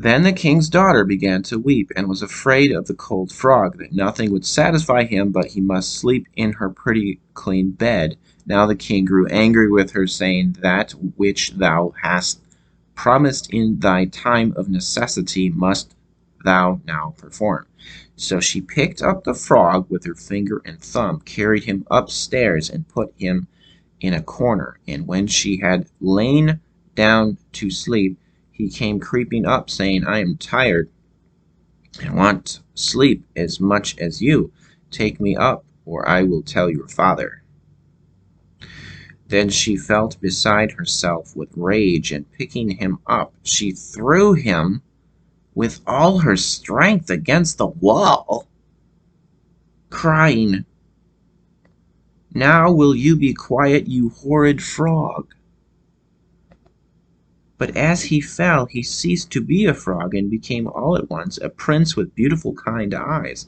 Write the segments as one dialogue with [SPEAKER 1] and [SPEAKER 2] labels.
[SPEAKER 1] Then the king's daughter began to weep, and was afraid of the cold frog, that nothing would satisfy him but he must sleep in her pretty clean bed. Now the king grew angry with her, saying, That which thou hast promised in thy time of necessity must thou now perform. So she picked up the frog with her finger and thumb, carried him upstairs, and put him in a corner. And when she had lain down to sleep, he came creeping up, saying, I am tired and want sleep as much as you. Take me up, or I will tell your father. Then she felt beside herself with rage, and picking him up, she threw him with all her strength against the wall, crying, Now will you be quiet, you horrid frog? But as he fell, he ceased to be a frog, and became all at once a prince with beautiful kind eyes.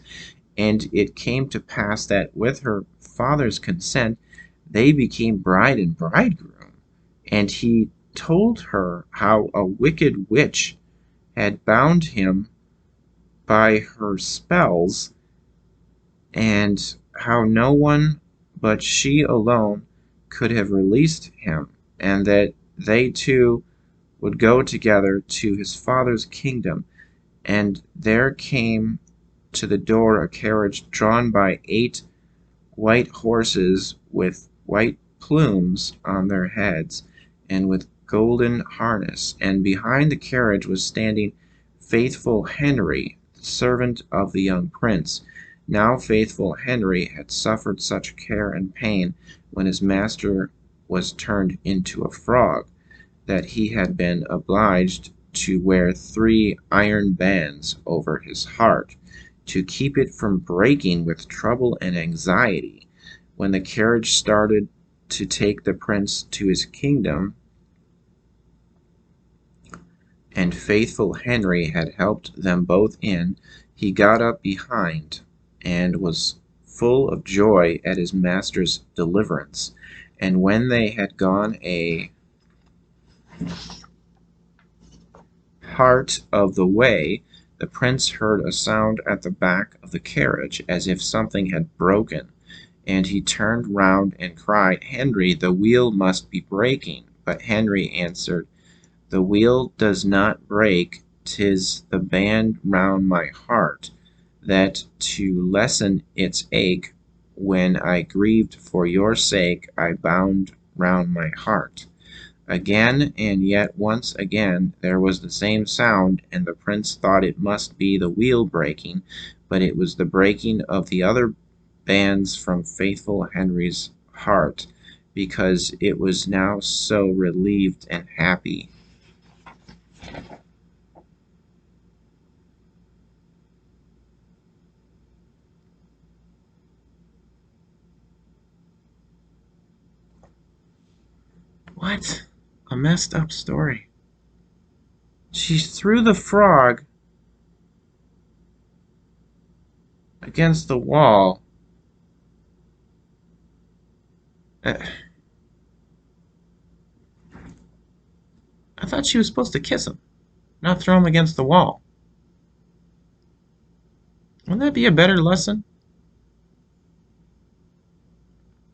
[SPEAKER 1] And it came to pass that with her father's consent they became bride and bridegroom. And he told her how a wicked witch had bound him by her spells, and how no one but she alone could have released him, and that they two would go together to his father's kingdom. And there came to the door a carriage drawn by 8 white horses with white plumes on their heads, and with golden harness. And behind the carriage was standing faithful Henry, the servant of the young prince. Now faithful Henry had suffered such care and pain when his master was turned into a frog, that he had been obliged to wear 3 iron bands over his heart, to keep it from breaking with trouble and anxiety. When the carriage started to take the prince to his kingdom, and faithful Henry had helped them both in, he got up behind, and was full of joy at his master's deliverance. And when they had gone a part of the way, the prince heard a sound at the back of the carriage, as if something had broken. And he turned round and cried, Henry, the wheel must be breaking. But Henry answered, The wheel does not break, 'tis the band round my heart, that to lessen its ache, when I grieved for your sake, I bound round my heart. Again, and yet once again, there was the same sound, and the prince thought it must be the wheel breaking, but it was the breaking of the other bands from faithful Henry's heart, because it was now so relieved and happy. What a messed up story. She threw the frog against the wall. I thought she was supposed to kiss him, not throw him against the wall. Wouldn't that be a better lesson?